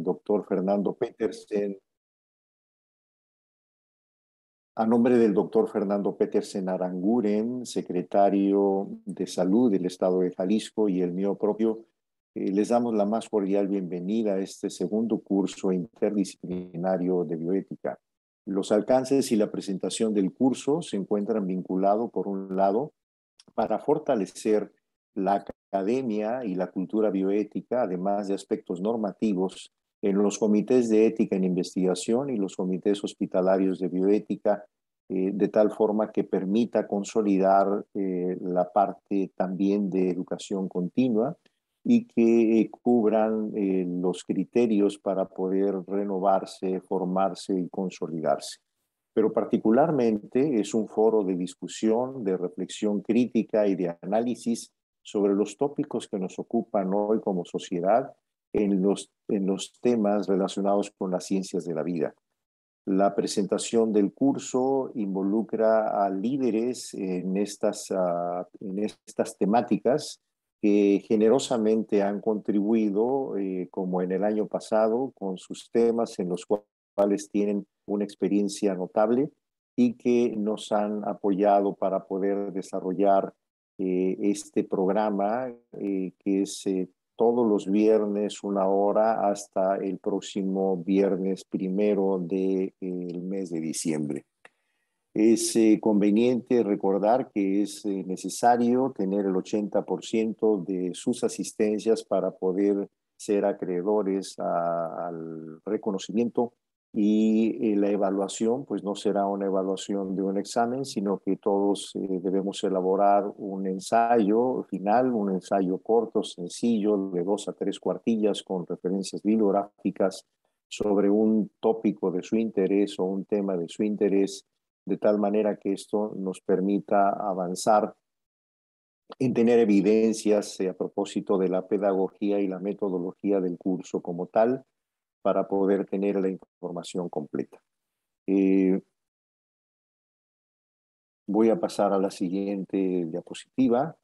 doctor Fernando Petersen, a nombre del doctor Fernando Petersen Aranguren, secretario de Salud del Estado de Jalisco, y el mío propio, les damos la más cordial bienvenida a este segundo curso interdisciplinario de bioética. Los alcances y la presentación del curso se encuentran vinculados, por un lado, para fortalecer la academia y la cultura bioética, además de aspectos normativos, en los comités de ética en investigación y los comités hospitalarios de bioética, de tal forma que permita consolidar la parte también de educación continua y que cubran los criterios para poder renovarse, formarse y consolidarse. Pero particularmente es un foro de discusión, de reflexión crítica y de análisis sobre los tópicos que nos ocupan hoy como sociedad en los temas relacionados con las ciencias de la vida. La presentación del curso involucra a líderes en estas temáticas que generosamente han contribuido, como en el año pasado, con sus temas en los cuales tienen una experiencia notable y que nos han apoyado para poder desarrollar este programa, que es todos los viernes 1 hora hasta el próximo viernes 1 del mes de diciembre. Es conveniente recordar que es necesario tener el 80% de sus asistencias para poder ser acreedores al reconocimiento, y la evaluación pues no será una evaluación de un examen, sino que todos debemos elaborar un ensayo final, un ensayo corto, sencillo, de 2 a 3 cuartillas con referencias bibliográficas sobre un tópico de su interés o un tema de su interés, de tal manera que esto nos permita avanzar en tener evidencias a propósito de la pedagogía y la metodología del curso como tal, para poder tener la información completa. Voy a pasar a la siguiente diapositiva.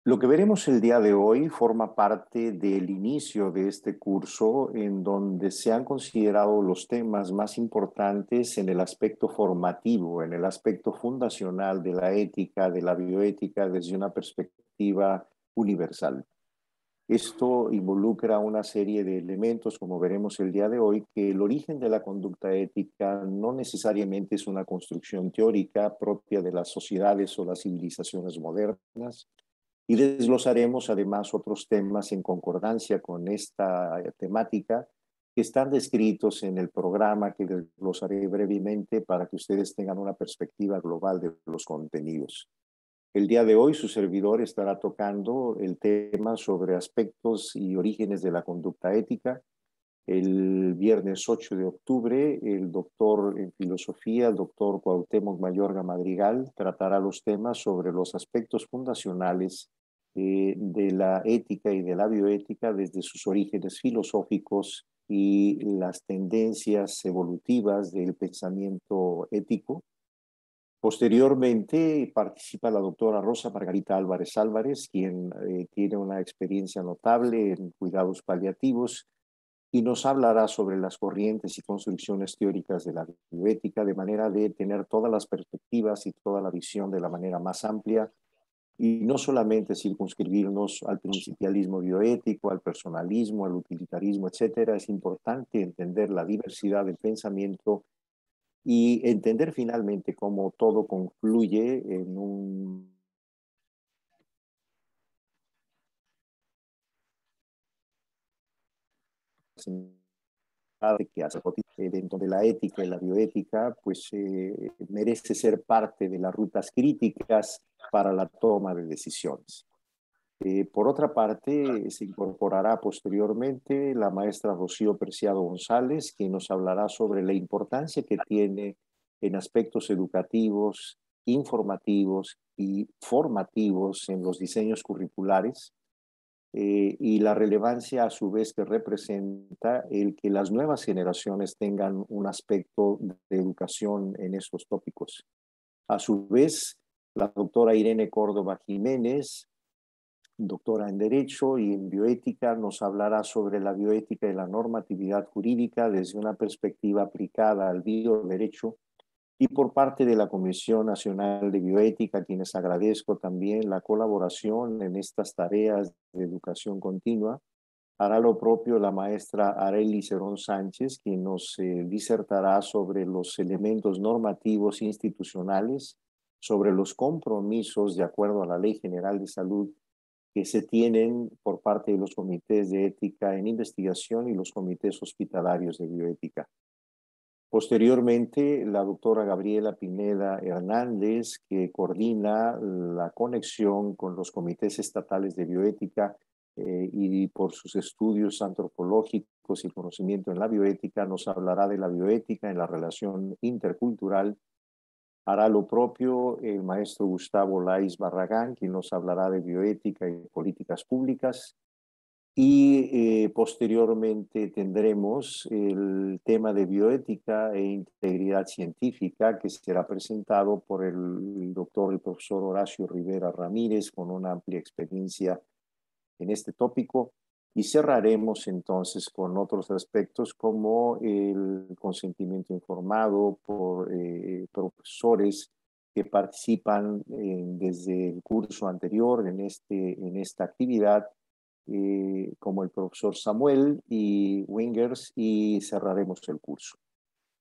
Lo que veremos el día de hoy forma parte del inicio de este curso, en donde se han considerado los temas más importantes en el aspecto formativo, en el aspecto fundacional de la ética, de la bioética, desde una perspectiva universal. Esto involucra una serie de elementos, como veremos el día de hoy, que el origen de la conducta ética no necesariamente es una construcción teórica propia de las sociedades o las civilizaciones modernas, y desglosaremos además otros temas en concordancia con esta temática que están descritos en el programa, que desglosaré brevemente para que ustedes tengan una perspectiva global de los contenidos. El día de hoy su servidor estará tocando el tema sobre aspectos y orígenes de la conducta ética. El viernes 8 de octubre, el doctor en filosofía, el doctor Cuauhtémoc Mayorga Madrigal, tratará los temas sobre los aspectos fundacionales de la ética y de la bioética desde sus orígenes filosóficos y las tendencias evolutivas del pensamiento ético. Posteriormente participa la doctora Rosa Margarita Álvarez Álvarez, quien tiene una experiencia notable en cuidados paliativos y nos hablará sobre las corrientes y construcciones teóricas de la bioética, de manera de tener todas las perspectivas y toda la visión de la manera más amplia, y no solamente circunscribirnos al principialismo bioético, al personalismo, al utilitarismo, etcétera. Es importante entender la diversidad del pensamiento y entender finalmente cómo todo confluye en un que hace dentro de la ética y la bioética, pues merece ser parte de las rutas críticas para la toma de decisiones. Por otra parte, se incorporará posteriormente la maestra Rocío Preciado González, quien nos hablará sobre la importancia que tiene en aspectos educativos, informativos y formativos en los diseños curriculares, y la relevancia a su vez que representa el que las nuevas generaciones tengan un aspecto de educación en estos tópicos. A su vez, La doctora Irene Córdoba Jiménez, doctora en Derecho y en Bioética, nos hablará sobre la bioética y la normatividad jurídica desde una perspectiva aplicada al bioderecho. Y por parte de la Comisión Nacional de Bioética, a quienes agradezco también la colaboración en estas tareas de educación continua, hará lo propio la maestra Arely Cerón Sánchez, quien nos disertará sobre los elementos normativos institucionales, sobre los compromisos de acuerdo a la Ley General de Salud que se tienen por parte de los comités de ética en investigación y los comités hospitalarios de bioética. Posteriormente, la doctora Gabriela Pineda Hernández, que coordina la conexión con los comités estatales de bioética y por sus estudios antropológicos y conocimiento en la bioética, nos hablará de la bioética en la relación intercultural. Hará lo propio el maestro Gustavo Lais Barragán, quien nos hablará de bioética y políticas públicas. Y posteriormente tendremos el tema de bioética e integridad científica que será presentado por el doctor, el profesor Horacio Rivera Ramírez, con una amplia experiencia en este tópico. Y cerraremos entonces con otros aspectos como el consentimiento informado por profesores que participan desde el curso anterior en esta actividad, como el profesor Samuel y Wingers, y cerraremos el curso.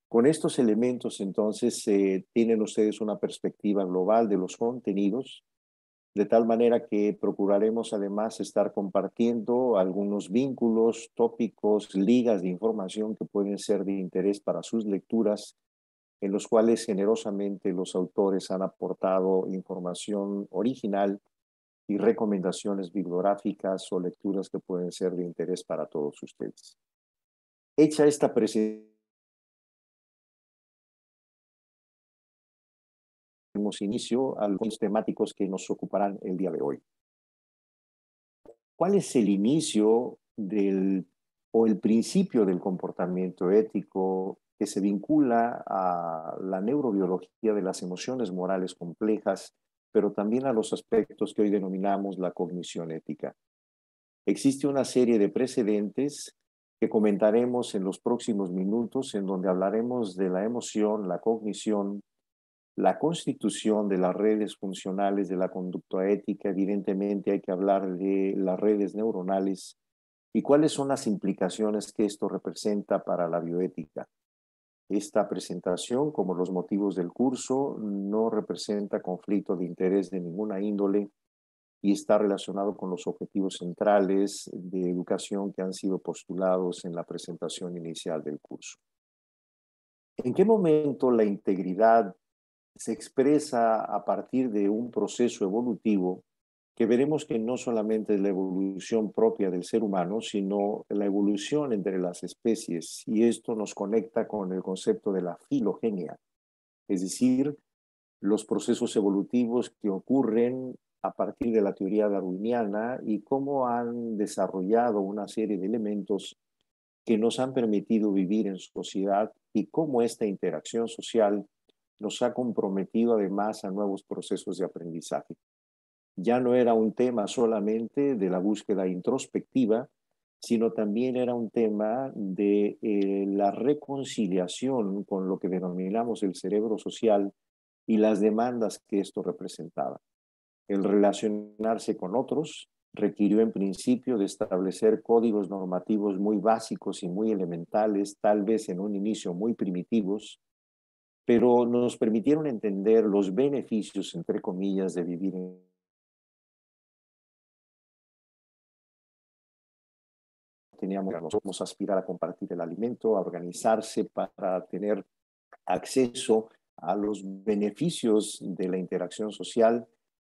Con estos elementos, entonces, tienen ustedes una perspectiva global de los contenidos, de tal manera que procuraremos además estar compartiendo algunos vínculos, tópicos, ligas de información que pueden ser de interés para sus lecturas, en los cuales generosamente los autores han aportado información original y recomendaciones bibliográficas o lecturas que pueden ser de interés para todos ustedes. Hecha esta presentación, damos inicio a los temáticos que nos ocuparán el día de hoy. ¿Cuál es el inicio o el principio del comportamiento ético que se vincula a la neurobiología de las emociones morales complejas, pero también a los aspectos que hoy denominamos la cognición ética? Existe una serie de precedentes que comentaremos en los próximos minutos, en donde hablaremos de la emoción, la cognición, la constitución de las redes funcionales de la conducta ética. Evidentemente hay que hablar de las redes neuronales y cuáles son las implicaciones que esto representa para la bioética. Esta presentación, como los motivos del curso, no representa conflicto de interés de ninguna índole y está relacionado con los objetivos centrales de educación que han sido postulados en la presentación inicial del curso. ¿En qué momento la integridad se expresa a partir de un proceso evolutivo que veremos que no solamente es la evolución propia del ser humano, sino la evolución entre las especies? Y esto nos conecta con el concepto de la filogenia, es decir, los procesos evolutivos que ocurren a partir de la teoría darwiniana y cómo han desarrollado una serie de elementos que nos han permitido vivir en sociedad y cómo esta interacción social nos ha comprometido además a nuevos procesos de aprendizaje. Ya no era un tema solamente de la búsqueda introspectiva, sino también era un tema de la reconciliación con lo que denominamos el cerebro social y las demandas que esto representaba. El relacionarse con otros requirió en principio de establecer códigos normativos muy básicos y muy elementales, tal vez en un inicio muy primitivos, pero nos permitieron entender los beneficios, entre comillas, de vivir en teníamos, nosotros aspirar a compartir el alimento, a organizarse para tener acceso a los beneficios de la interacción social,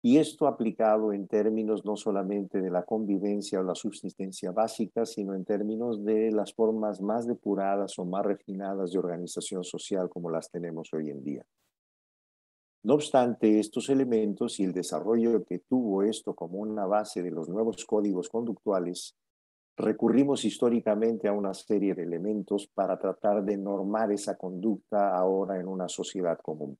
y esto aplicado en términos no solamente de la convivencia o la subsistencia básica, sino en términos de las formas más depuradas o más refinadas de organización social como las tenemos hoy en día. No obstante, estos elementos y el desarrollo que tuvo esto como una base de los nuevos códigos conductuales, recurrimos históricamente a una serie de elementos para tratar de normar esa conducta ahora en una sociedad común.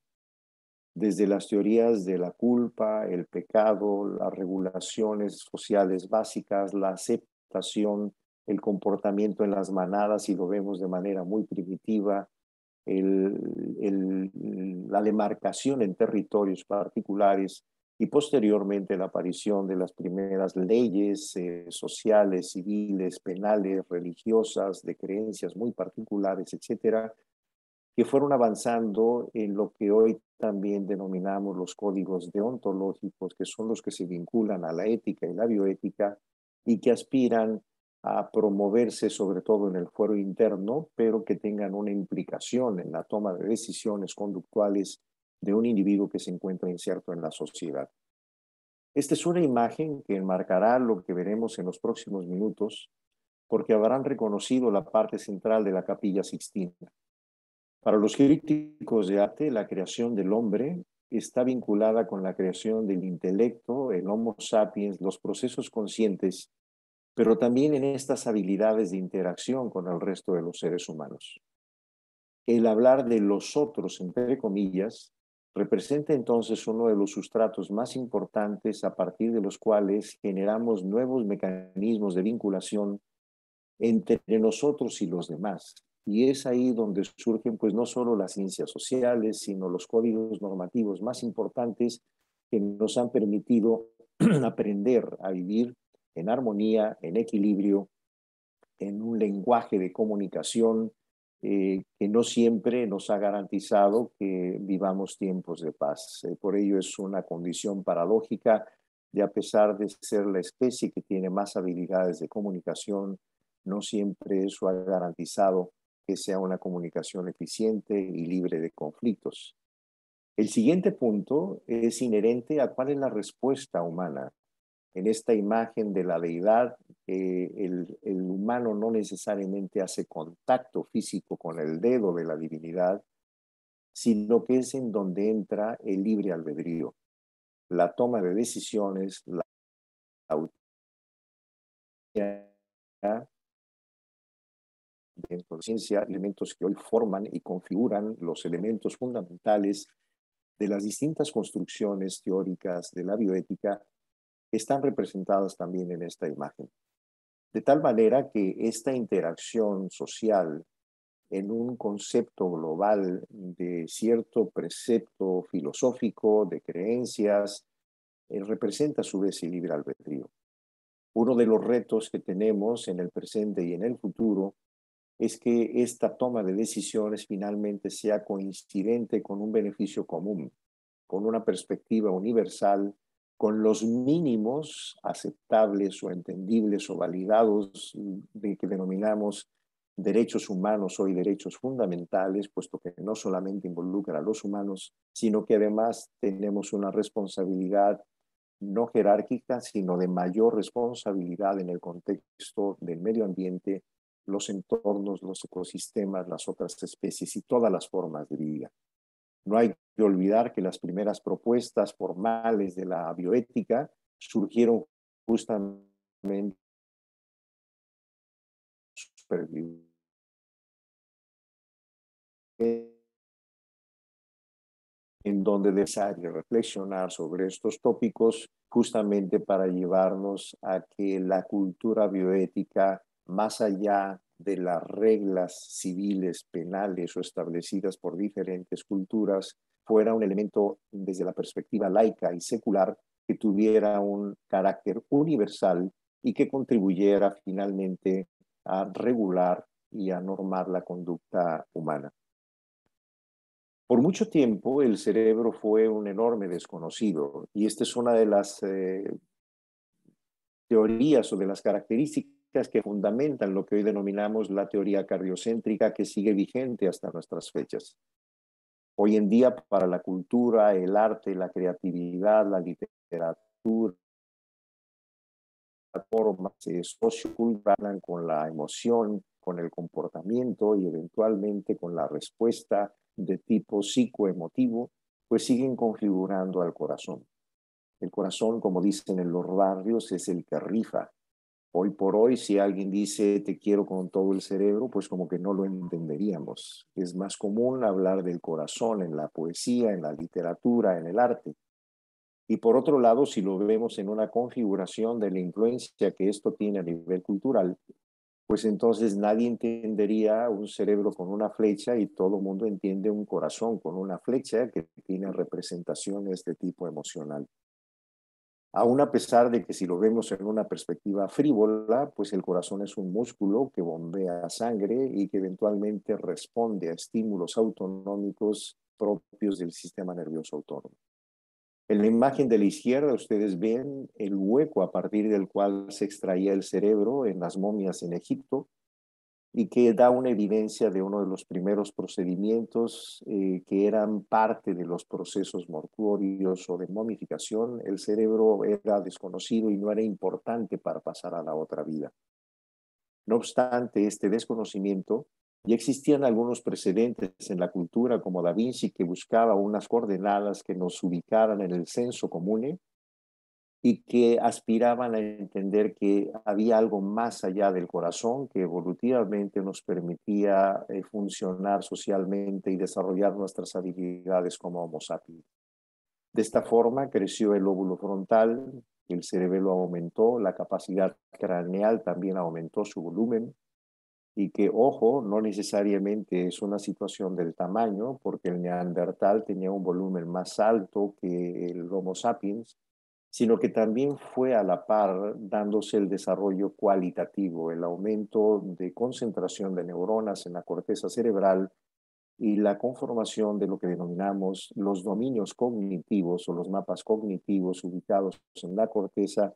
desde las teorías de la culpa, el pecado, las regulaciones sociales básicas, la aceptación, el comportamiento en las manadas, y lo vemos de manera muy primitiva, la demarcación en territorios particulares y posteriormente la aparición de las primeras leyes sociales, civiles, penales, religiosas, de creencias muy particulares, etcétera, que fueron avanzando en lo que hoy también denominamos los códigos deontológicos, que son los que se vinculan a la ética y la bioética y que aspiran a promoverse sobre todo en el fuero interno, pero que tengan una implicación en la toma de decisiones conductuales de un individuo que se encuentra inserto en la sociedad. Esta es una imagen que enmarcará lo que veremos en los próximos minutos, porque habrán reconocido la parte central de la Capilla Sixtina. Para los críticos de arte, la creación del hombre está vinculada con la creación del intelecto, el Homo sapiens, los procesos conscientes, pero también en estas habilidades de interacción con el resto de los seres humanos. El hablar de los otros, entre comillas, representa entonces uno de los sustratos más importantes a partir de los cuales generamos nuevos mecanismos de vinculación entre nosotros y los demás. Y es ahí donde surgen pues no solo las ciencias sociales, sino los códigos normativos más importantes que nos han permitido aprender a vivir en armonía, en equilibrio, en un lenguaje de comunicación que no siempre nos ha garantizado que vivamos tiempos de paz. Por ello es una condición paradójica de, a pesar de ser la especie que tiene más habilidades de comunicación, no siempre eso ha garantizado que sea una comunicación eficiente y libre de conflictos. El siguiente punto es inherente a cuál es la respuesta humana. En esta imagen de la deidad, el humano no necesariamente hace contacto físico con el dedo de la divinidad, sino que es en donde entra el libre albedrío, la toma de decisiones, la autonomía de conciencia, elementos que hoy forman y configuran los elementos fundamentales de las distintas construcciones teóricas de la bioética, están representadas también en esta imagen. De tal manera que esta interacción social en un concepto global de cierto precepto filosófico, de creencias, representa a su vez el libre albedrío. Uno de los retos que tenemos en el presente y en el futuro es que esta toma de decisiones finalmente sea coincidente con un beneficio común, con una perspectiva universal, con los mínimos aceptables o entendibles o validados de que denominamos derechos humanos o derechos fundamentales, puesto que no solamente involucra a los humanos, sino que además tenemos una responsabilidad no jerárquica, sino de mayor responsabilidad en el contexto del medio ambiente, los entornos, los ecosistemas, las otras especies y todas las formas de vida. No hay que olvidar que las primeras propuestas formales de la bioética surgieron justamente en donde es necesario reflexionar sobre estos tópicos justamente para llevarnos a que la cultura bioética, más allá de las reglas civiles, penales o establecidas por diferentes culturas, fuera un elemento desde la perspectiva laica y secular que tuviera un carácter universal y que contribuyera finalmente a regular y a normar la conducta humana. Por mucho tiempo el cerebro fue un enorme desconocido y esta es una de las teorías o de las características que fundamentan lo que hoy denominamos la teoría cardiocéntrica, que sigue vigente hasta nuestras fechas. Hoy en día, para la cultura, el arte, la creatividad, la literatura, las formas socioculturales con la emoción, con el comportamiento y eventualmente con la respuesta de tipo psicoemotivo, pues siguen configurando al corazón. El corazón, como dicen en los barrios, es el que rifa. Hoy por hoy, si alguien dice te quiero con todo el cerebro, pues como que no lo entenderíamos. Es más común hablar del corazón en la poesía, en la literatura, en el arte. Y por otro lado, si lo vemos en una configuración de la influencia que esto tiene a nivel cultural, pues entonces nadie entendería un cerebro con una flecha y todo el mundo entiende un corazón con una flecha que tiene representaciones de tipo emocional. Aún a pesar de que si lo vemos en una perspectiva frívola, pues el corazón es un músculo que bombea sangre y que eventualmente responde a estímulos autonómicos propios del sistema nervioso autónomo. En la imagen de la izquierda ustedes ven el hueco a partir del cual se extraía el cerebro en las momias en Egipto y que da una evidencia de uno de los primeros procedimientos que eran parte de los procesos mortuorios o de momificación. El cerebro era desconocido y no era importante para pasar a la otra vida. No obstante este desconocimiento, ya existían algunos precedentes en la cultura, como Da Vinci, que buscaba unas coordenadas que nos ubicaran en el senso común y que aspiraban a entender que había algo más allá del corazón que evolutivamente nos permitía funcionar socialmente y desarrollar nuestras habilidades como Homo sapiens. De esta forma creció el lóbulo frontal, el cerebelo aumentó, la capacidad craneal también aumentó su volumen y que, ojo, no necesariamente es una situación del tamaño, porque el neandertal tenía un volumen más alto que el Homo sapiens, sino que también fue a la par dándose el desarrollo cualitativo, el aumento de concentración de neuronas en la corteza cerebral y la conformación de lo que denominamos los dominios cognitivos o los mapas cognitivos ubicados en la corteza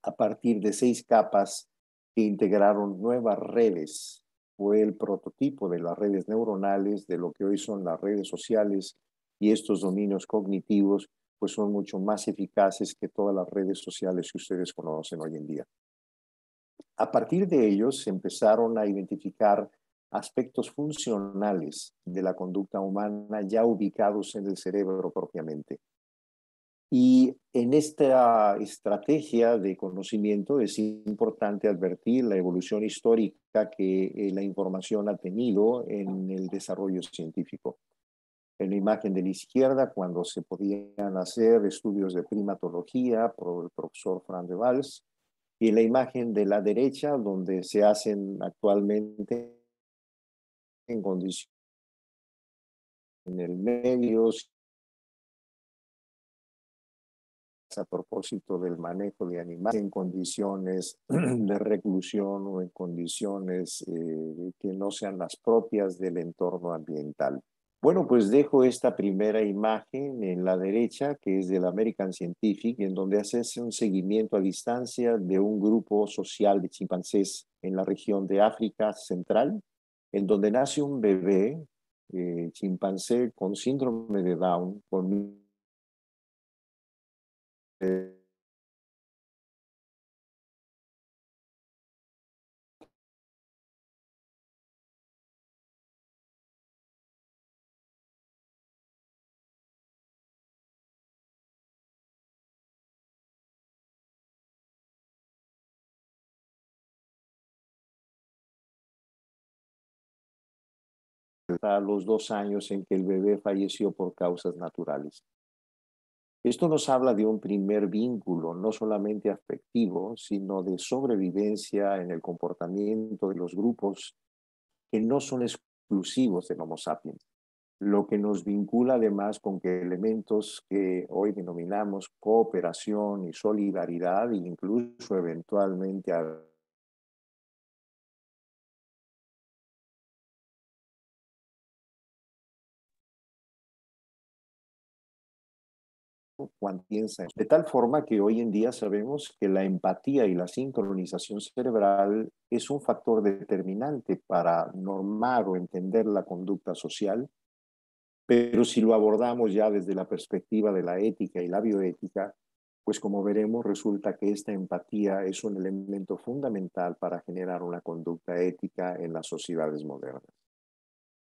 a partir de 6 capas que integraron nuevas redes. Fue el prototipo de las redes neuronales, de lo que hoy son las redes sociales, y estos dominios cognitivos pues son mucho más eficaces que todas las redes sociales que ustedes conocen hoy en día. A partir de ellos se empezaron a identificar aspectos funcionales de la conducta humana ya ubicados en el cerebro propiamente. Y en esta estrategia de conocimiento es importante advertir la evolución histórica que la información ha tenido en el desarrollo científico. En la imagen de la izquierda, cuando se podían hacer estudios de primatología por el profesor Fran de Waals, y en la imagen de la derecha, donde se hacen actualmente en condiciones en el medio, a propósito del manejo de animales en condiciones de reclusión o en condiciones que no sean las propias del entorno ambiental. Bueno, pues dejo esta primera imagen en la derecha, que es del American Scientific, en donde hace un seguimiento a distancia de un grupo social de chimpancés en la región de África Central, en donde nace un bebé chimpancé con síndrome de Down, con a los 2 años en que el bebé falleció por causas naturales. Esto nos habla de un primer vínculo, no solamente afectivo, sino de sobrevivencia en el comportamiento de los grupos que no son exclusivos del Homo sapiens, lo que nos vincula además con que elementos que hoy denominamos cooperación y solidaridad, e incluso eventualmente cuando piensa. De tal forma que hoy en día sabemos que la empatía y la sincronización cerebral es un factor determinante para normar o entender la conducta social, pero si lo abordamos ya desde la perspectiva de la ética y la bioética, pues como veremos resulta que esta empatía es un elemento fundamental para generar una conducta ética en las sociedades modernas.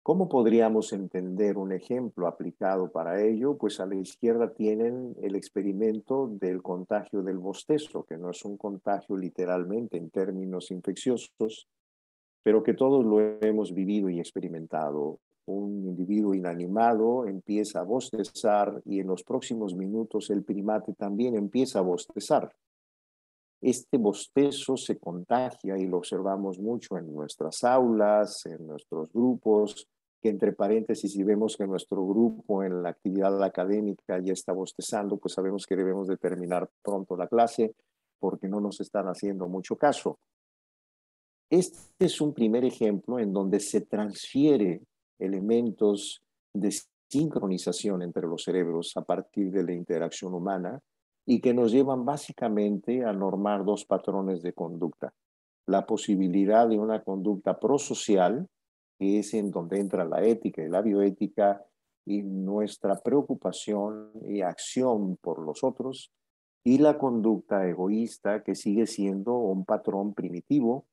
¿Cómo podríamos entender un ejemplo aplicado para ello? Pues a la izquierda tienen el experimento del contagio del bostezo, que no es un contagio literalmente en términos infecciosos, pero que todos lo hemos vivido y experimentado. Un individuo inanimado empieza a bostezar y en los próximos minutos el primate también empieza a bostezar. Este bostezo se contagia y lo observamos mucho en nuestras aulas, en nuestros grupos, que entre paréntesis, si vemos que nuestro grupo en la actividad académica ya está bostezando, pues sabemos que debemos de terminar pronto la clase porque no nos están haciendo mucho caso. Este es un primer ejemplo en donde se transfiere elementos de sincronización entre los cerebros a partir de la interacción humana y que nos llevan básicamente a normar dos patrones de conducta. La posibilidad de una conducta prosocial, que es en donde entra la ética y la bioética, y nuestra preocupación y acción por los otros, y la conducta egoísta, que sigue siendo un patrón primitivo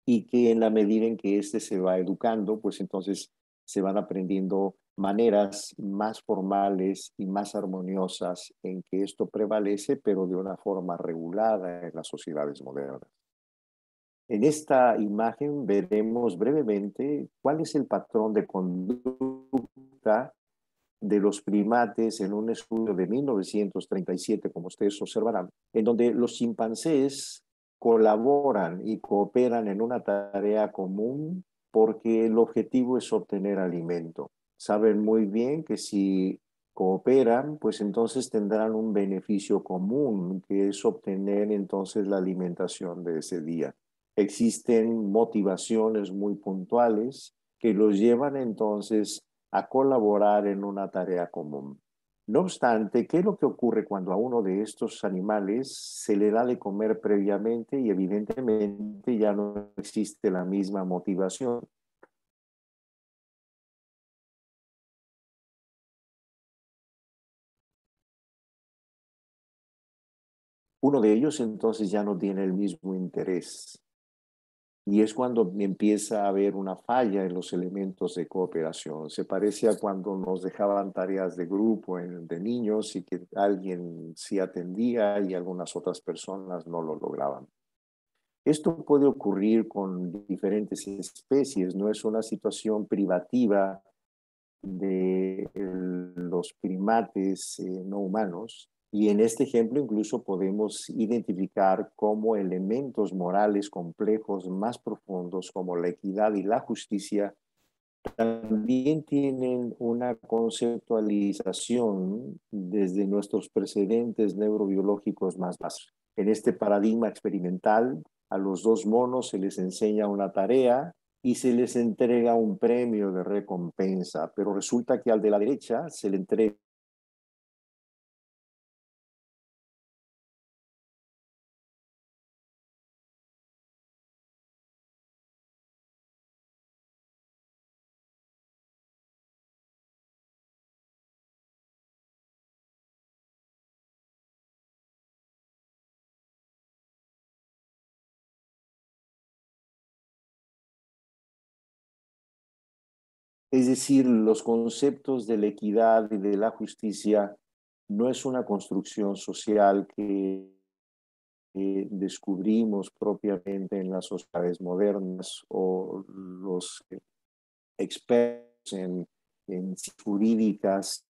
y que en la medida en que éste se va educando, pues entonces se van aprendiendo maneras más formales y más armoniosas en que esto prevalece, pero de una forma regulada en las sociedades modernas. En esta imagen veremos brevemente cuál es el patrón de conducta de los primates en un estudio de 1937, como ustedes observarán, en donde los chimpancés colaboran y cooperan en una tarea común porque el objetivo es obtener alimento. Saben muy bien que si cooperan, pues entonces tendrán un beneficio común, que es obtener entonces la alimentación de ese día. Existen motivaciones muy puntuales que los llevan entonces a colaborar en una tarea común. No obstante, ¿qué es lo que ocurre cuando a uno de estos animales se le da de comer previamente y evidentemente ya no existe la misma motivación? Uno de ellos entonces ya no tiene el mismo interés. Y es cuando empieza a haber una falla en los elementos de cooperación. Se parece a cuando nos dejaban tareas de grupo de niños y que alguien sí atendía y algunas otras personas no lo lograban. Esto puede ocurrir con diferentes especies, no es una situación privativa de los primates no humanos. Y en este ejemplo incluso podemos identificar cómo elementos morales complejos más profundos como la equidad y la justicia también tienen una conceptualización desde nuestros precedentes neurobiológicos más básicos. En este paradigma experimental, a los dos monos se les enseña una tarea y se les entrega un premio de recompensa, pero resulta que al de la derecha se le entrega Es decir, los conceptos de la equidad y de la justicia no es una construcción social que descubrimos propiamente en las sociedades modernas o los expertos en jurídicas.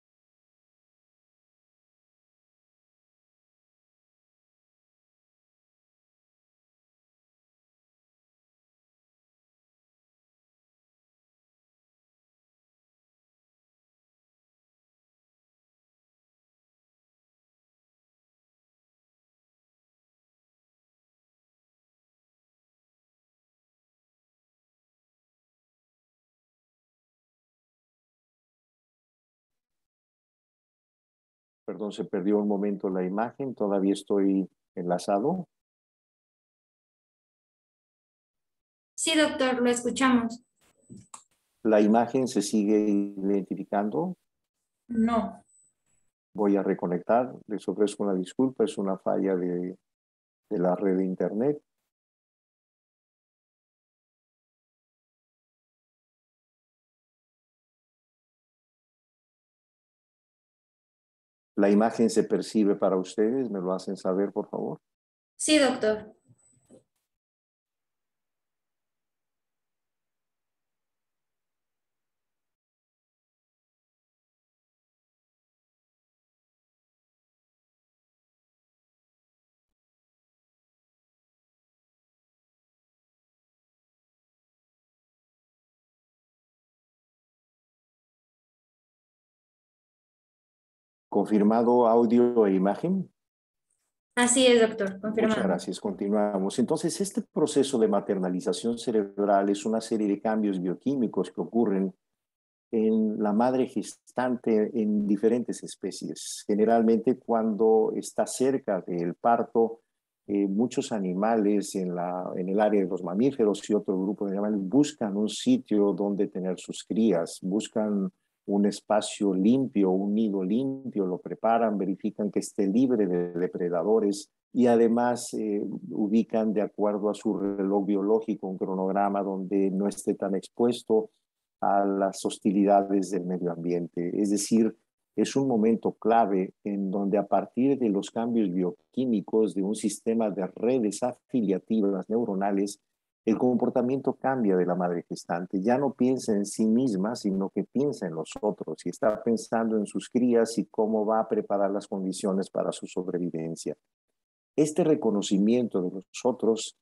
Perdón, se perdió un momento la imagen, todavía estoy enlazado. Sí, doctor, lo escuchamos. La imagen se sigue identificando. No. Voy a reconectar, les ofrezco una disculpa, es una falla de la red de internet. ¿La imagen se percibe para ustedes? ¿Me lo hacen saber, por favor? Sí, doctor. ¿Confirmado audio e imagen? Así es, doctor. Muchas Confirmado. gracias. Continuamos. Entonces, este proceso de maternalización cerebral es una serie de cambios bioquímicos que ocurren en la madre gestante en diferentes especies. Generalmente cuando está cerca del parto, muchos animales en el área de los mamíferos y otro grupo de animales buscan un sitio donde tener sus crías, buscan un espacio limpio, un nido limpio, lo preparan, verifican que esté libre de depredadores y además ubican de acuerdo a su reloj biológico un cronograma donde no esté tan expuesto a las hostilidades del medio ambiente. Es decir, es un momento clave en donde a partir de los cambios bioquímicos de un sistema de redes afiliativas neuronales, el comportamiento cambia de la madre gestante. Ya no piensa en sí misma, sino que piensa en los otros y está pensando en sus crías y cómo va a preparar las condiciones para su sobrevivencia. Este reconocimiento de los otros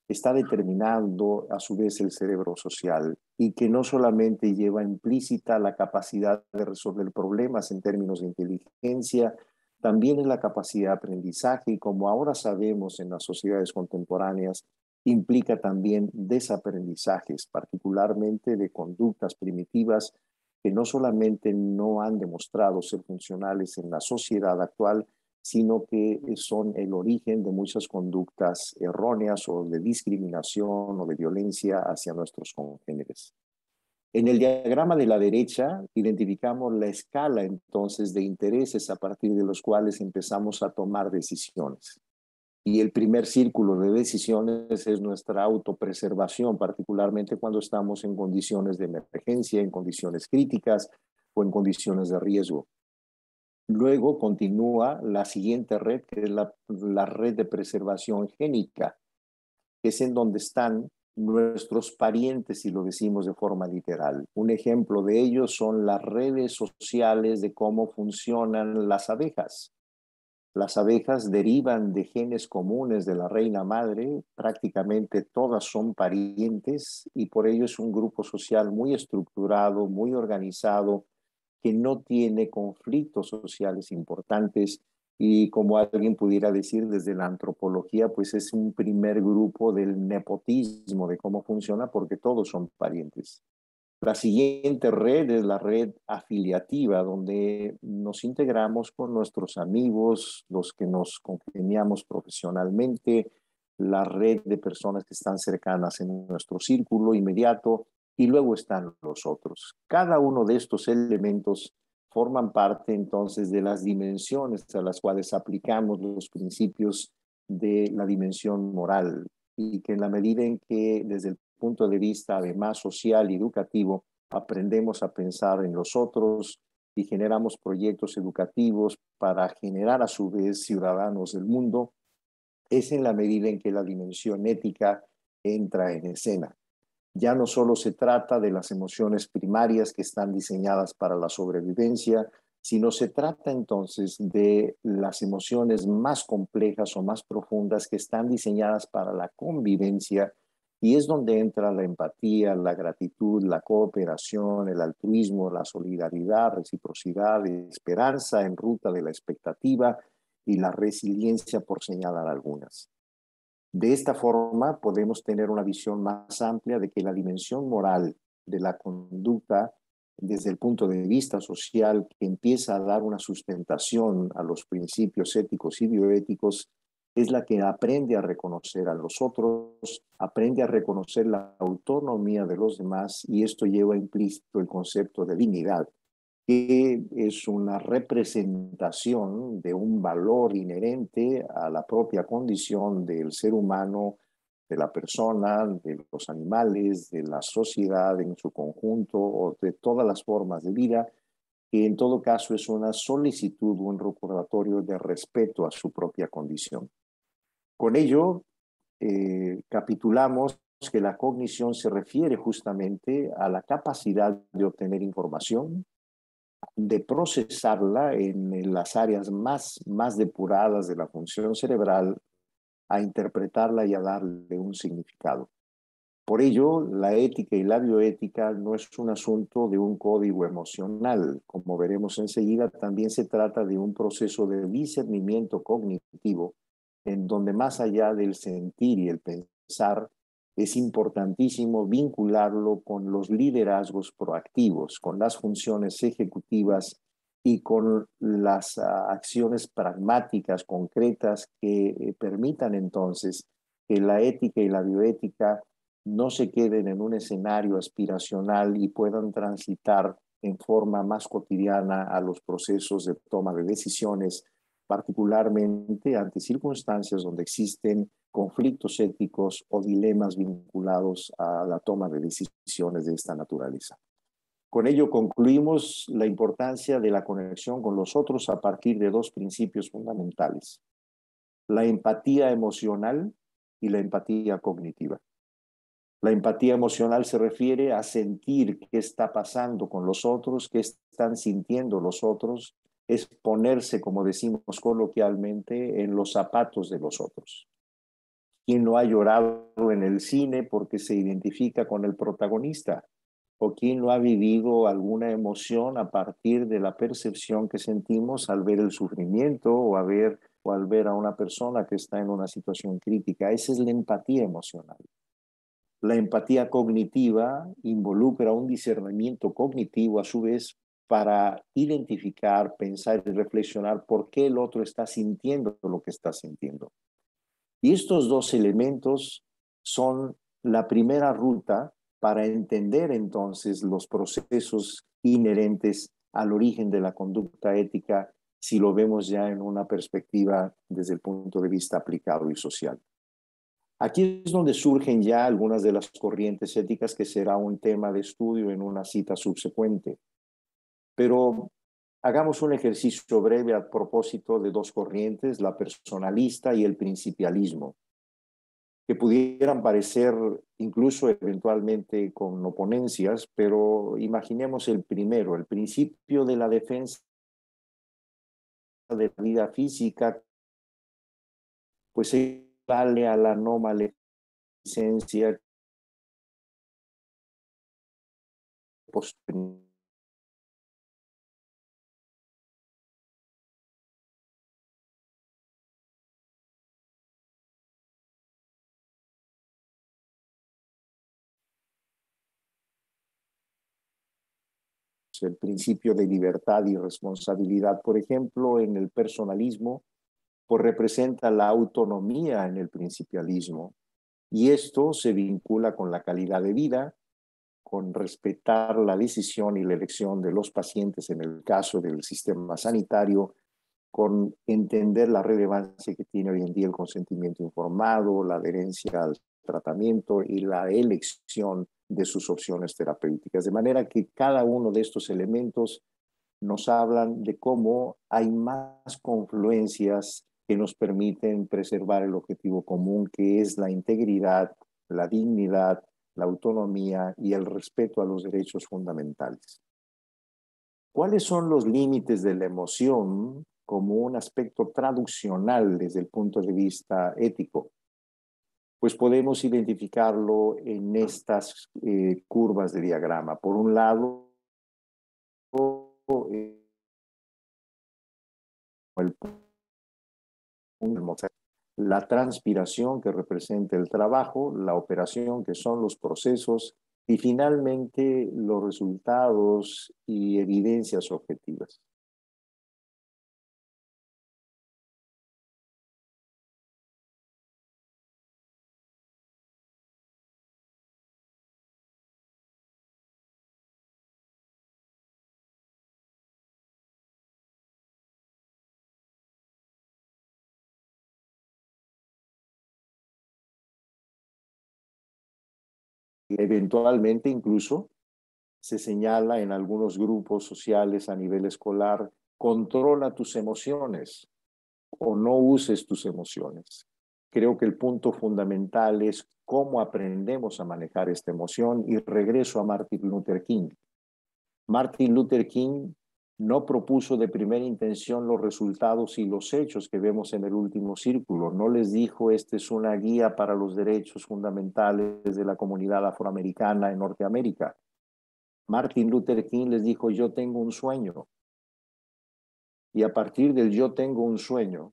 está determinando a su vez el cerebro social y que no solamente lleva implícita la capacidad de resolver problemas en términos de inteligencia, también es la capacidad de aprendizaje y como ahora sabemos en las sociedades contemporáneas, implica también desaprendizajes, particularmente de conductas primitivas que no solamente no han demostrado ser funcionales en la sociedad actual, sino que son el origen de muchas conductas erróneas o de discriminación o de violencia hacia nuestros congéneres. En el diagrama de la derecha identificamos la escala entonces de intereses a partir de los cuales empezamos a tomar decisiones. Y el primer círculo de decisiones es nuestra autopreservación, particularmente cuando estamos en condiciones de emergencia, en condiciones críticas o en condiciones de riesgo. Luego continúa la siguiente red, que es la red de preservación génica, que es en donde están nuestros parientes, si lo decimos de forma literal. Un ejemplo de ello son las redes sociales de cómo funcionan las abejas. Las abejas derivan de genes comunes de la reina madre, prácticamente todas son parientes y por ello es un grupo social muy estructurado, muy organizado, que no tiene conflictos sociales importantes y como alguien pudiera decir desde la antropología, pues es un primer grupo del nepotismo, de cómo funciona, porque todos son parientes. La siguiente red es la red afiliativa, donde nos integramos con nuestros amigos, los que nos congeniamos profesionalmente, la red de personas que están cercanas en nuestro círculo inmediato, y luego están los otros. Cada uno de estos elementos forman parte entonces de las dimensiones a las cuales aplicamos los principios de la dimensión moral y que en la medida en que desde el punto de vista además social y educativo aprendemos a pensar en los otros y generamos proyectos educativos para generar a su vez ciudadanos del mundo, es en la medida en que la dimensión ética entra en escena. Ya no solo se trata de las emociones primarias que están diseñadas para la sobrevivencia, sino se trata entonces de las emociones más complejas o más profundas que están diseñadas para la convivencia y es donde entra la empatía, la gratitud, la cooperación, el altruismo, la solidaridad, reciprocidad, esperanza en ruta de la expectativa y la resiliencia, por señalar algunas. De esta forma podemos tener una visión más amplia de que la dimensión moral de la conducta desde el punto de vista social que empieza a dar una sustentación a los principios éticos y bioéticos es la que aprende a reconocer a los otros, aprende a reconocer la autonomía de los demás y esto lleva implícito el concepto de dignidad, que es una representación de un valor inherente a la propia condición del ser humano, de la persona, de los animales, de la sociedad en su conjunto o de todas las formas de vida que en todo caso es una solicitud, un recordatorio de respeto a su propia condición. Con ello, capitulamos que la cognición se refiere justamente a la capacidad de obtener información, de procesarla en las áreas más depuradas de la función cerebral, a interpretarla y a darle un significado. Por ello, la ética y la bioética no es un asunto de un código emocional. Como veremos enseguida, también se trata de un proceso de discernimiento cognitivo en donde más allá del sentir y el pensar, es importantísimo vincularlo con los liderazgos proactivos, con las funciones ejecutivas y con las acciones pragmáticas, concretas, que permitan entonces que la ética y la bioética no se queden en un escenario aspiracional y puedan transitar en forma más cotidiana a los procesos de toma de decisiones, particularmente ante circunstancias donde existen conflictos éticos o dilemas vinculados a la toma de decisiones de esta naturaleza. Con ello concluimos la importancia de la conexión con los otros a partir de dos principios fundamentales: la empatía emocional y la empatía cognitiva. La empatía emocional se refiere a sentir qué está pasando con los otros, qué están sintiendo los otros, es ponerse, como decimos coloquialmente, en los zapatos de los otros. ¿Quién no ha llorado en el cine porque se identifica con el protagonista? ¿O quién no ha vivido alguna emoción a partir de la percepción que sentimos al ver el sufrimiento o al ver a una persona que está en una situación crítica? Esa es la empatía emocional. La empatía cognitiva involucra un discernimiento cognitivo a su vez para identificar, pensar y reflexionar por qué el otro está sintiendo lo que está sintiendo. Y estos dos elementos son la primera ruta para entender entonces los procesos inherentes al origen de la conducta ética, si lo vemos ya en una perspectiva desde el punto de vista aplicado y social. Aquí es donde surgen ya algunas de las corrientes éticas que será un tema de estudio en una cita subsecuente. Pero hagamos un ejercicio breve a propósito de dos corrientes, la personalista y el principialismo, que pudieran parecer incluso eventualmente con oponencias, pero imaginemos el primero, el principio de la defensa de la vida física, pues equivale a la no maleficencia posterior. El principio de libertad y responsabilidad, por ejemplo, en el personalismo, pues representa la autonomía en el principialismo. Y esto se vincula con la calidad de vida, con respetar la decisión y la elección de los pacientes en el caso del sistema sanitario, con entender la relevancia que tiene hoy en día el consentimiento informado, la adherencia al tratamiento y la elección de sus opciones terapéuticas. De manera que cada uno de estos elementos nos hablan de cómo hay más confluencias que nos permiten preservar el objetivo común, que es la integridad, la dignidad, la autonomía y el respeto a los derechos fundamentales. ¿Cuáles son los límites de la emoción como un aspecto traduccional desde el punto de vista ético? Pues podemos identificarlo en estas curvas de diagrama. Por un lado, el la transpiración que representa el trabajo, la operación que son los procesos y finalmente los resultados y evidencias objetivas. Eventualmente incluso se señala en algunos grupos sociales a nivel escolar, controla tus emociones o no uses tus emociones. Creo que el punto fundamental es cómo aprendemos a manejar esta emoción y regreso a Martin Luther King. Martin Luther King no propuso de primera intención los resultados y los hechos que vemos en el último círculo. No les dijo, esta es una guía para los derechos fundamentales de la comunidad afroamericana en Norteamérica. Martin Luther King les dijo, yo tengo un sueño. Y a partir del yo tengo un sueño,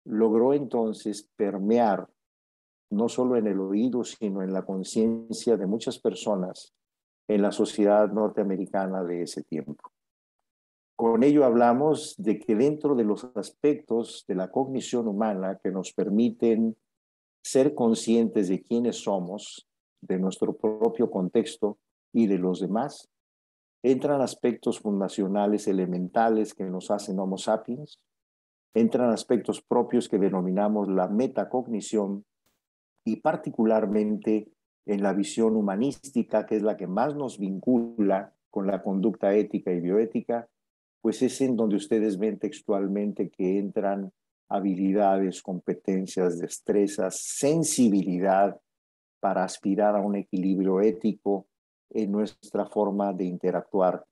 logró entonces permear no solo en el oído, sino en la conciencia de muchas personas en la sociedad norteamericana de ese tiempo. Con ello hablamos de que dentro de los aspectos de la cognición humana que nos permiten ser conscientes de quiénes somos, de nuestro propio contexto y de los demás, entran aspectos fundacionales elementales que nos hacen Homo sapiens, entran aspectos propios que denominamos la metacognición y particularmente en la visión humanística, que es la que más nos vincula con la conducta ética y bioética, pues es en donde ustedes ven textualmente que entran habilidades, competencias, destrezas, sensibilidad para aspirar a un equilibrio ético en nuestra forma de interactuar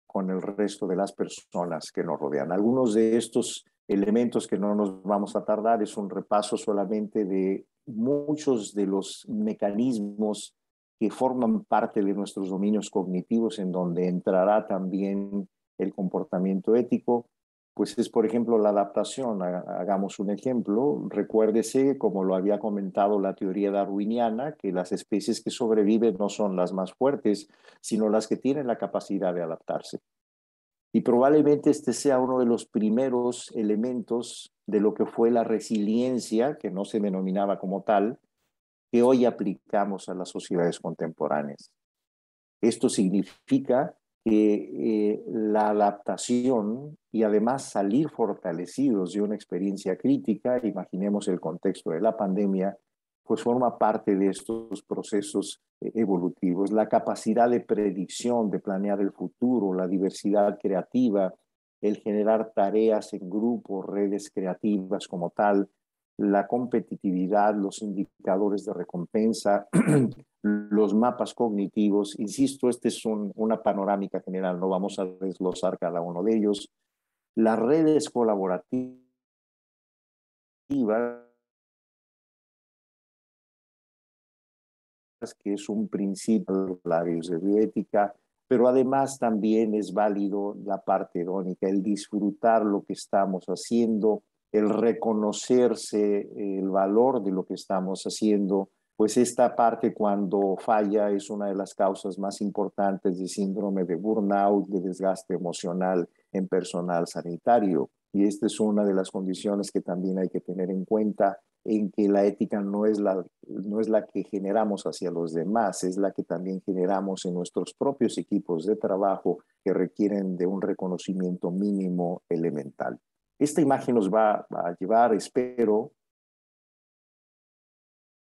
con el resto de las personas que nos rodean. Algunos de estos elementos que no nos vamos a tardar es un repaso solamente de muchos de los mecanismos que forman parte de nuestros dominios cognitivos, en donde entrará también el comportamiento ético, pues es, por ejemplo, la adaptación. Hagamos un ejemplo. Recuérdese, como lo había comentado la teoría darwiniana, que las especies que sobreviven no son las más fuertes, sino las que tienen la capacidad de adaptarse. Y probablemente este sea uno de los primeros elementos de lo que fue la resiliencia, que no se denominaba como tal, que hoy aplicamos a las sociedades contemporáneas. Esto significa que la adaptación y además salir fortalecidos de una experiencia crítica, imaginemos el contexto de la pandemia, pues forma parte de estos procesos evolutivos. La capacidad de predicción, de planear el futuro, la diversidad creativa, el generar tareas en grupo, redes creativas como tal, la competitividad, los indicadores de recompensa, los mapas cognitivos. Insisto, esta es una panorámica general, no vamos a desglosar cada uno de ellos. Las redes colaborativas, que es un principio de bioética, pero además también es válido la parte irónica, el disfrutar lo que estamos haciendo, el reconocerse el valor de lo que estamos haciendo, pues esta parte cuando falla es una de las causas más importantes de síndrome de burnout, de desgaste emocional en personal sanitario. Y esta es una de las condiciones que también hay que tener en cuenta, en que la ética no es la que generamos hacia los demás, es la que también generamos en nuestros propios equipos de trabajo que requieren de un reconocimiento mínimo elemental. Esta imagen nos va a llevar, espero,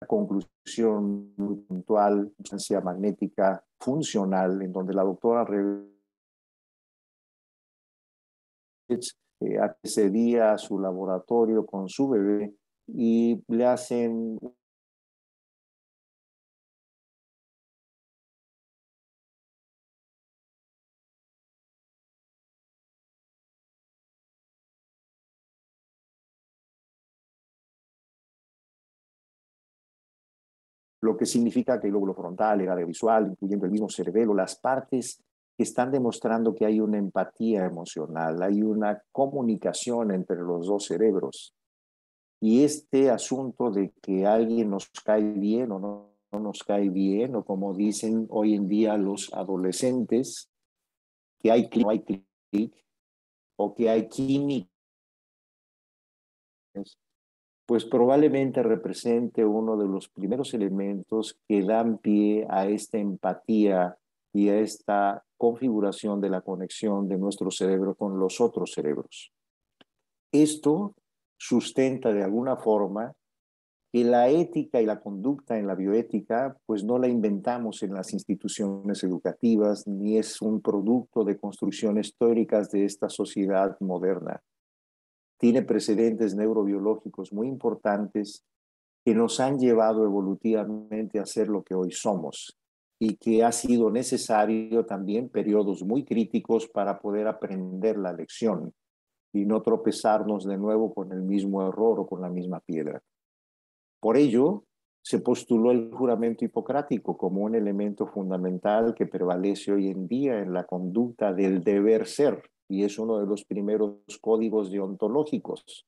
a una conclusión muy puntual, resonancia magnética funcional, en donde la doctora accedía a su laboratorio con su bebé y le hacen lo que significa que el lóbulo frontal, el área visual, incluyendo el mismo cerebelo, las partes que están demostrando que hay una empatía emocional, hay una comunicación entre los dos cerebros. Y este asunto de que alguien nos cae bien o no nos cae bien, o como dicen hoy en día los adolescentes, que hay clic, no hay clic, o que hay química, pues probablemente represente uno de los primeros elementos que dan pie a esta empatía y a esta configuración de la conexión de nuestro cerebro con los otros cerebros. Esto sustenta de alguna forma que la ética y la conducta en la bioética, pues no la inventamos en las instituciones educativas, ni es un producto de construcciones teóricas de esta sociedad moderna. Tiene precedentes neurobiológicos muy importantes que nos han llevado evolutivamente a ser lo que hoy somos y que ha sido necesario también periodos muy críticos para poder aprender la lección y no tropezarnos de nuevo con el mismo error o con la misma piedra. Por ello, se postuló el juramento hipocrático como un elemento fundamental que prevalece hoy en día en la conducta del deber ser, y es uno de los primeros códigos deontológicos.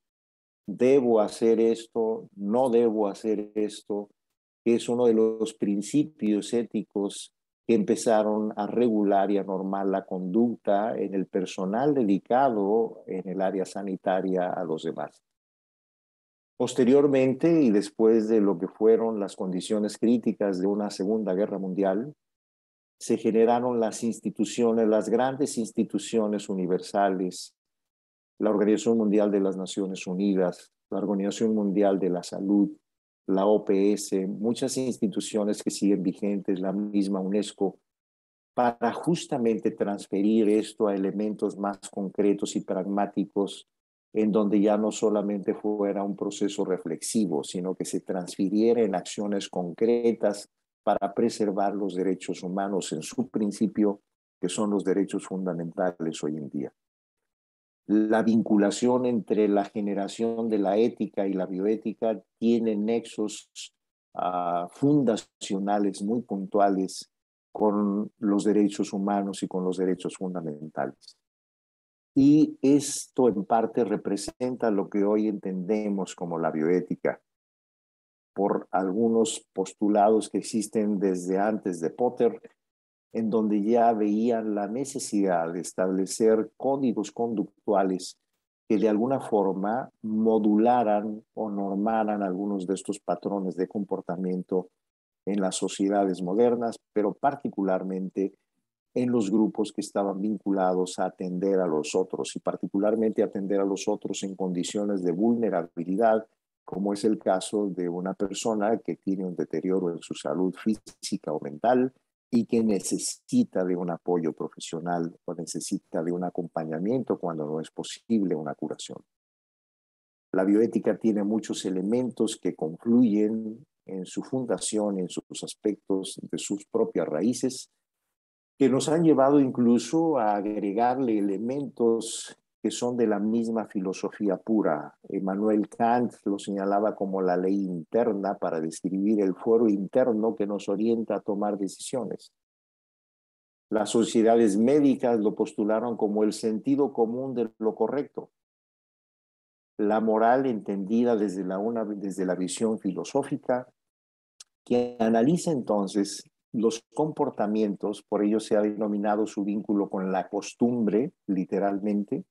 Debo hacer esto, no debo hacer esto, que es uno de los principios éticos que empezaron a regular y a normar la conducta en el personal dedicado en el área sanitaria a los demás. Posteriormente, y después de lo que fueron las condiciones críticas de una Segunda Guerra Mundial, se generaron las instituciones, las grandes instituciones universales, la Organización Mundial de las Naciones Unidas, la Organización Mundial de la Salud, la OPS, muchas instituciones que siguen vigentes, la misma UNESCO, para justamente transferir esto a elementos más concretos y pragmáticos, en donde ya no solamente fuera un proceso reflexivo, sino que se transfiriera en acciones concretas para preservar los derechos humanos en su principio, que son los derechos fundamentales hoy en día. La vinculación entre la generación de la ética y la bioética tiene nexos fundacionales muy puntuales con los derechos humanos y con los derechos fundamentales. Y esto en parte representa lo que hoy entendemos como la bioética, por algunos postulados que existen desde antes de Potter, en donde ya veían la necesidad de establecer códigos conductuales que de alguna forma modularan o normaran algunos de estos patrones de comportamiento en las sociedades modernas, pero particularmente en los grupos que estaban vinculados a atender a los otros y particularmente atender a los otros en condiciones de vulnerabilidad, como es el caso de una persona que tiene un deterioro en su salud física o mental y que necesita de un apoyo profesional o necesita de un acompañamiento cuando no es posible una curación. La bioética tiene muchos elementos que confluyen en su fundación, en sus aspectos de sus propias raíces, que nos han llevado incluso a agregarle elementos que son de la misma filosofía pura. Immanuel Kant lo señalaba como la ley interna para describir el fuero interno que nos orienta a tomar decisiones. Las sociedades médicas lo postularon como el sentido común de lo correcto. La moral entendida desde la visión filosófica, que analiza entonces los comportamientos, por ello se ha denominado su vínculo con la costumbre, literalmente,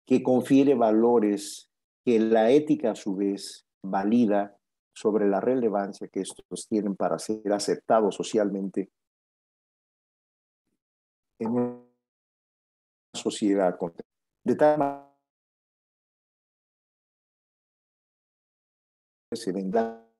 que confiere valores que la ética a su vez valida sobre la relevancia que estos tienen para ser aceptados socialmente en una sociedad. De tal manera que se vendrá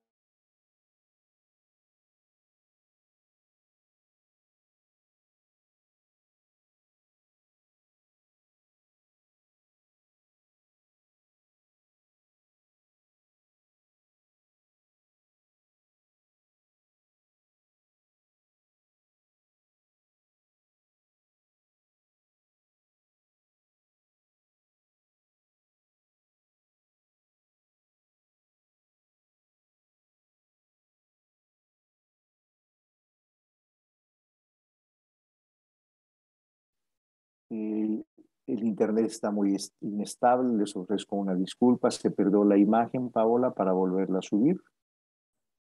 el internet está muy inestable, les ofrezco una disculpa, se perdió la imagen, Paola, para volverla a subir.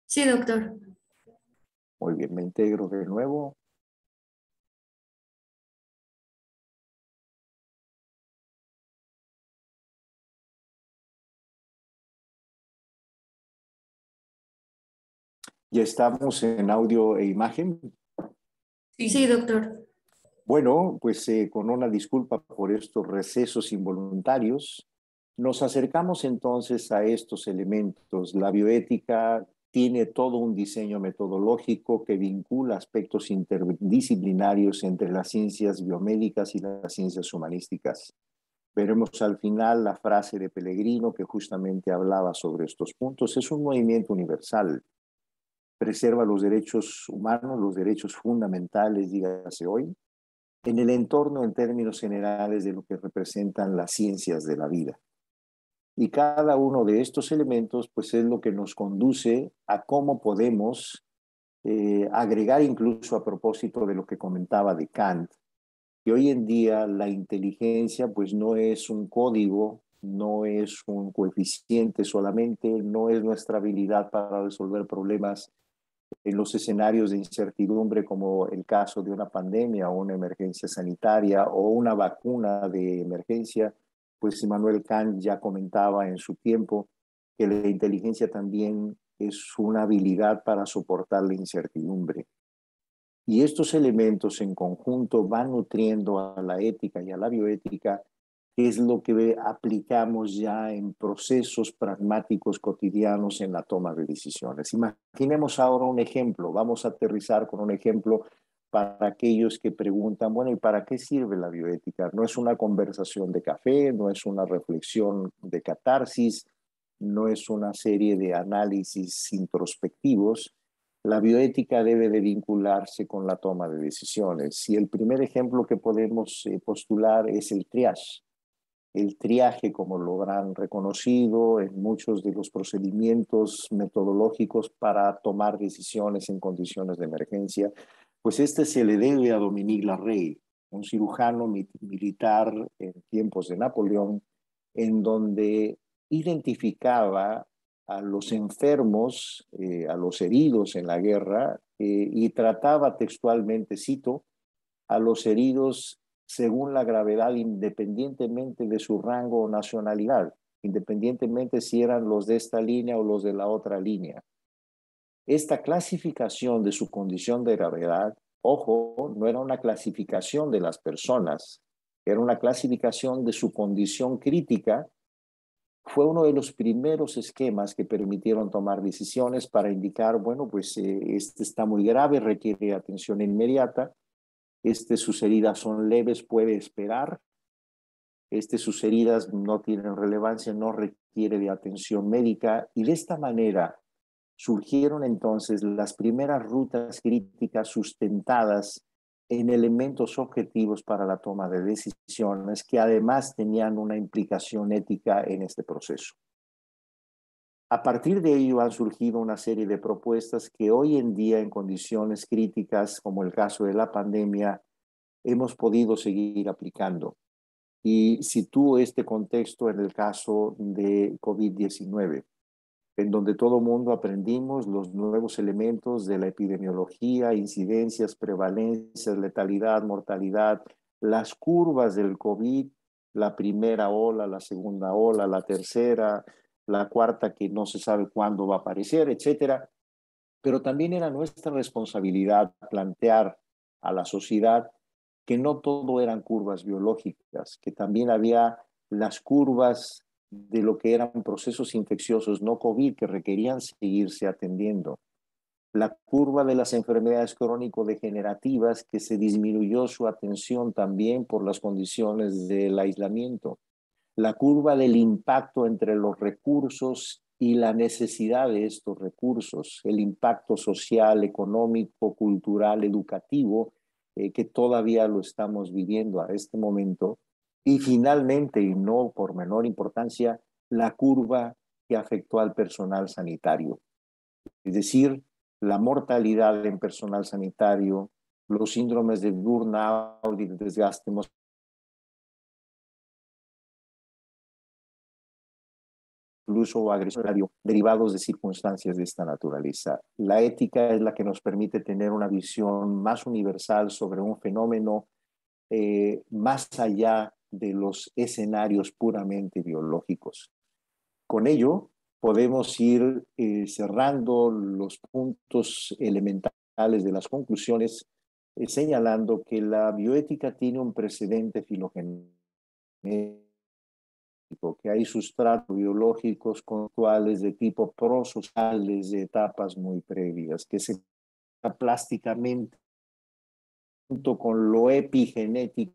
Sí, doctor. Muy bien, me integro de nuevo. Ya estamos en audio e imagen. Sí, doctor. Bueno, pues con una disculpa por estos recesos involuntarios, Nos acercamos entonces a estos elementos. La bioética tiene todo un diseño metodológico que vincula aspectos interdisciplinarios entre las ciencias biomédicas y las ciencias humanísticas. Veremos al final la frase de Pellegrino que justamente hablaba sobre estos puntos. Es un movimiento universal. Preserva los derechos humanos, los derechos fundamentales, dígase hoy, en el entorno en términos generales de lo que representan las ciencias de la vida. Y cada uno de estos elementos, pues es lo que nos conduce a cómo podemos agregar, incluso a propósito de lo que comentaba de Kant, que hoy en día la inteligencia pues no es un código, no es un coeficiente solamente, no es nuestra habilidad para resolver problemas en los escenarios de incertidumbre como el caso de una pandemia o una emergencia sanitaria o una vacuna de emergencia. Pues Immanuel Kant ya comentaba en su tiempo que la inteligencia también es una habilidad para soportar la incertidumbre. Y estos elementos en conjunto van nutriendo a la ética y a la bioética, que es lo que aplicamos ya en procesos pragmáticos cotidianos en la toma de decisiones. Imaginemos ahora un ejemplo, vamos a aterrizar con un ejemplo para aquellos que preguntan, bueno, ¿y para qué sirve la bioética? No es una conversación de café, no es una reflexión de catarsis, no es una serie de análisis introspectivos. La bioética debe de vincularse con la toma de decisiones. Y el primer ejemplo que podemos postular es el triage. El triaje, como lo habrán reconocido en muchos de los procedimientos metodológicos para tomar decisiones en condiciones de emergencia, pues este se le debe a Dominique Larrey, un cirujano militar en tiempos de Napoleón, en donde identificaba a los enfermos, a los heridos en la guerra, y trataba textualmente, cito, a los heridos según la gravedad, independientemente de su rango o nacionalidad, independientemente si eran los de esta línea o los de la otra línea. Esta clasificación de su condición de gravedad, ojo, no era una clasificación de las personas, era una clasificación de su condición crítica. Fue uno de los primeros esquemas que permitieron tomar decisiones para indicar, bueno, pues este está muy grave, requiere atención inmediata, sus heridas son leves, puede esperar, sus heridas no tienen relevancia, no requiere de atención médica, y de esta manera surgieron entonces las primeras rutas críticas sustentadas en elementos objetivos para la toma de decisiones que además tenían una implicación ética en este proceso. A partir de ello han surgido una serie de propuestas que hoy en día en condiciones críticas, como el caso de la pandemia, hemos podido seguir aplicando. Y sitúo este contexto en el caso de COVID-19, en donde todo mundo aprendimos los nuevos elementos de la epidemiología, incidencias, prevalencias, letalidad, mortalidad, las curvas del COVID, la primera ola, la segunda ola, la tercera, la cuarta que no se sabe cuándo va a aparecer, etcétera. Pero también era nuestra responsabilidad plantear a la sociedad que no todo eran curvas biológicas, que también había las curvas de lo que eran procesos infecciosos no COVID que requerían seguirse atendiendo. La curva de las enfermedades crónico-degenerativas que se disminuyó su atención también por las condiciones del aislamiento. La curva del impacto entre los recursos y la necesidad de estos recursos, el impacto social, económico, cultural, educativo, que todavía lo estamos viviendo a este momento. Y finalmente, y no por menor importancia, la curva que afectó al personal sanitario. Es decir, la mortalidad en personal sanitario, los síndromes de burnout y de desgaste emocional, incluso agresionario, derivados de circunstancias de esta naturaleza. La ética es la que nos permite tener una visión más universal sobre un fenómeno más allá de los escenarios puramente biológicos. Con ello, podemos ir cerrando los puntos elementales de las conclusiones, señalando que la bioética tiene un precedente filogenético que hay sustratos biológicos conductuales de tipo prosociales de etapas muy previas, que se plásticamente junto con lo epigenético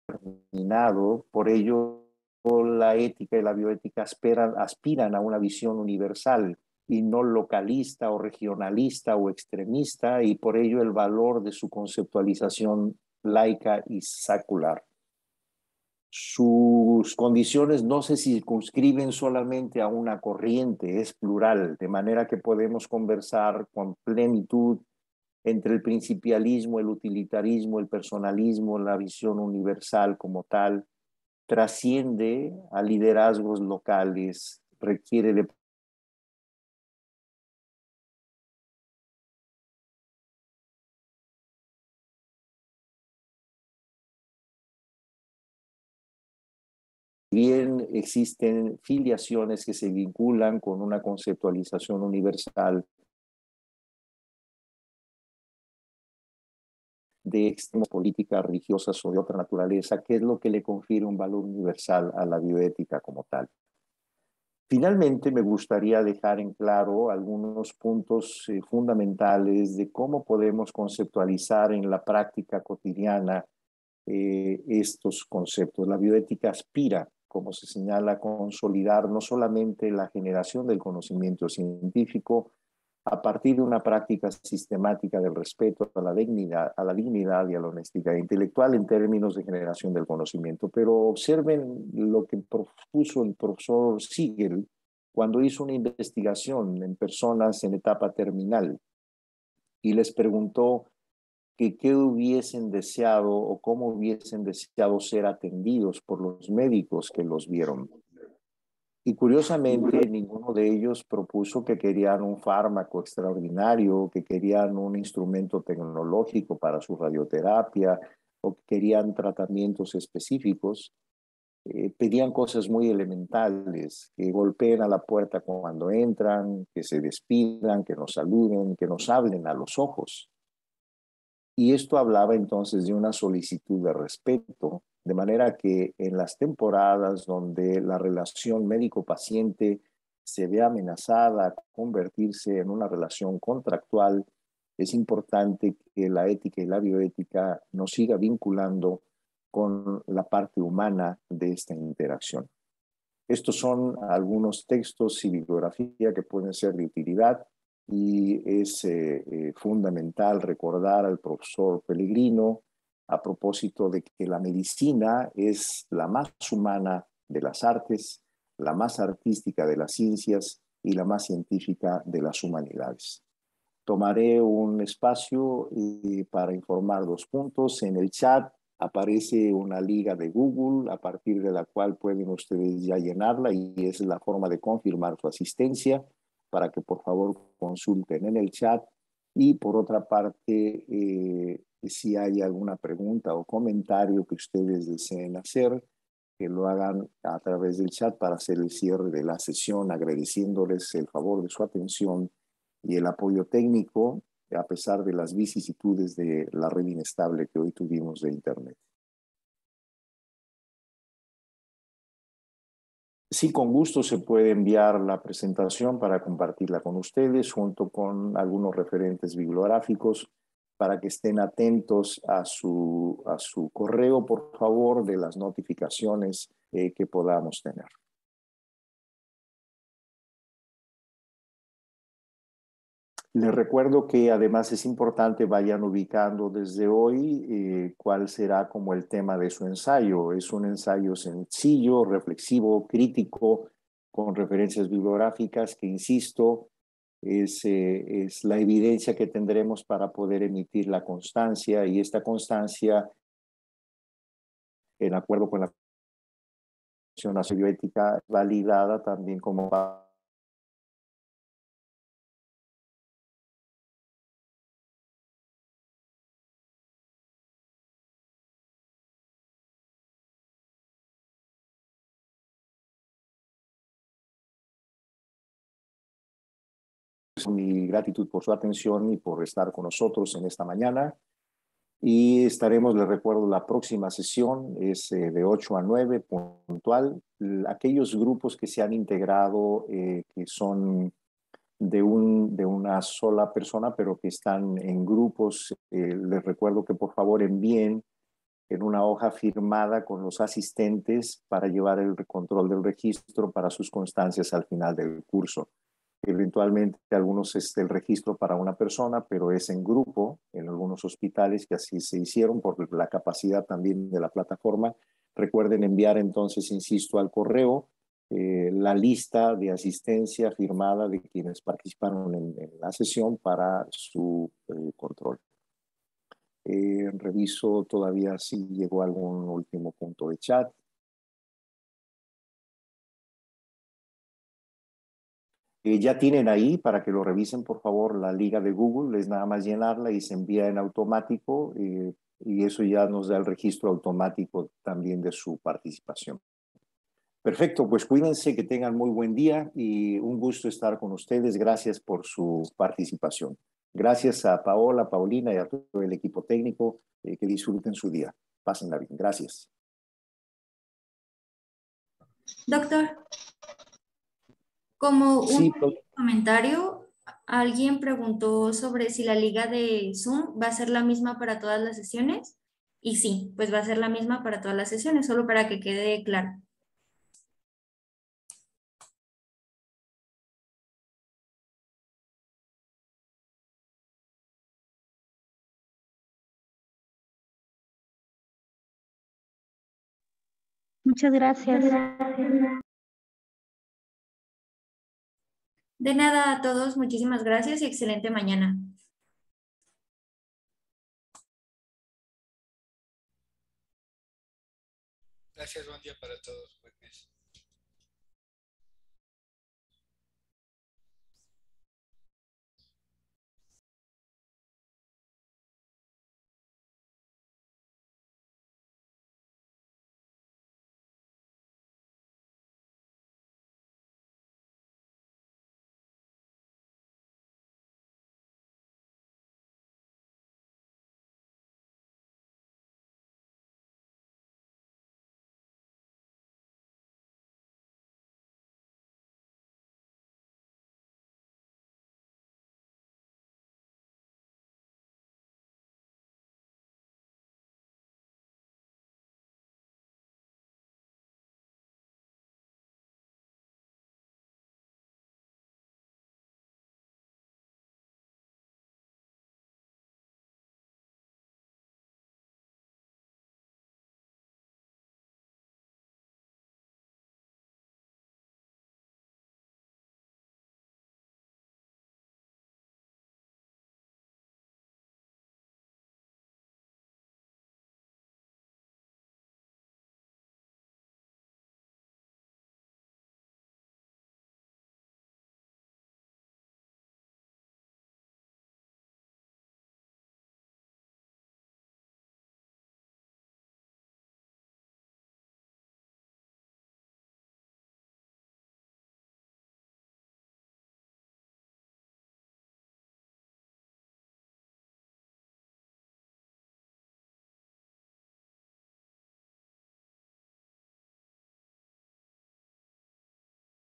determinado. Por ello, la ética y la bioética aspiran a una visión universal y no localista o regionalista o extremista, y por ello el valor de su conceptualización laica y secular. Sus condiciones no se circunscriben solamente a una corriente, es plural, de manera que podemos conversar con plenitud entre el principialismo, el utilitarismo, el personalismo, la visión universal como tal, trasciende a liderazgos locales, requiere de bien existen filiaciones que se vinculan con una conceptualización universal de extremos políticas, religiosas o de otra naturaleza, que es lo que le confiere un valor universal a la bioética como tal. Finalmente, me gustaría dejar en claro algunos puntos fundamentales de cómo podemos conceptualizar en la práctica cotidiana estos conceptos. La bioética aspira, como se señala, a consolidar no solamente la generación del conocimiento científico a partir de una práctica sistemática del respeto a la dignidad y a la honestidad intelectual en términos de generación del conocimiento. Pero observen lo que propuso el profesor Siegel cuando hizo una investigación en personas en etapa terminal y les preguntó que qué hubiesen deseado o cómo hubiesen deseado ser atendidos por los médicos que los vieron. Y curiosamente, ninguno de ellos propuso que querían un fármaco extraordinario, que querían un instrumento tecnológico para su radioterapia o que querían tratamientos específicos. Pedían cosas muy elementales, que golpeen a la puerta cuando entran, que se despidan, que nos saluden, que nos hablen a los ojos. Y esto hablaba entonces de una solicitud de respeto, de manera que en las temporadas donde la relación médico-paciente se ve amenazada a convertirse en una relación contractual, es importante que la ética y la bioética nos siga vinculando con la parte humana de esta interacción. Estos son algunos textos y bibliografía que pueden ser de utilidad y es fundamental recordar al profesor Pellegrino a propósito de que la medicina es la más humana de las artes, la más artística de las ciencias y la más científica de las humanidades. Tomaré un espacio para informar dos puntos. En el chat aparece una liga de Google a partir de la cual pueden ustedes ya llenarla y es la forma de confirmar su asistencia para que por favor consulten en el chat. Y por otra parte, si hay alguna pregunta o comentario que ustedes deseen hacer, que lo hagan a través del chat para hacer el cierre de la sesión, agradeciéndoles el favor de su atención y el apoyo técnico, a pesar de las vicisitudes de la red inestable que hoy tuvimos de Internet. Sí, con gusto se puede enviar la presentación para compartirla con ustedes junto con algunos referentes bibliográficos para que estén atentos a su correo, por favor, de las notificaciones que podamos tener. Les recuerdo que además es importante vayan ubicando desde hoy cuál será como el tema de su ensayo. Es un ensayo sencillo, reflexivo, crítico, con referencias bibliográficas que, insisto, es la evidencia que tendremos para poder emitir la constancia, y esta constancia, en acuerdo con la Comisión Bioética, validada también como mi gratitud por su atención y por estar con nosotros en esta mañana. Y estaremos, les recuerdo, la próxima sesión es de 8 a 9 puntual. Aquellos grupos que se han integrado, que son de una sola persona, pero que están en grupos, les recuerdo que por favor envíen en una hoja firmada con los asistentes para llevar el control del registro para sus constancias al final del curso. Eventualmente algunos es el registro para una persona, pero es en grupo en algunos hospitales que así se hicieron por la capacidad también de la plataforma. Recuerden enviar entonces, insisto, al correo la lista de asistencia firmada de quienes participaron en la sesión para su control. Reviso todavía si llegó algún último punto de chat. Ya tienen ahí para que lo revisen, por favor, la liga de Google. Es nada más llenarla y se envía en automático y eso ya nos da el registro automático también de su participación. Perfecto, pues cuídense, que tengan muy buen día y un gusto estar con ustedes. Gracias por su participación. Gracias a Paola, Paulina y a todo el equipo técnico. Que disfruten su día. Pásenla bien. Gracias. Doctor, como un Sí, comentario, alguien preguntó sobre si la liga de Zoom va a ser la misma para todas las sesiones. Y sí, pues va a ser la misma para todas las sesiones, solo para que quede claro. Muchas gracias. De nada a todos, muchísimas gracias y excelente mañana. Gracias, buen día para todos. Buen mes.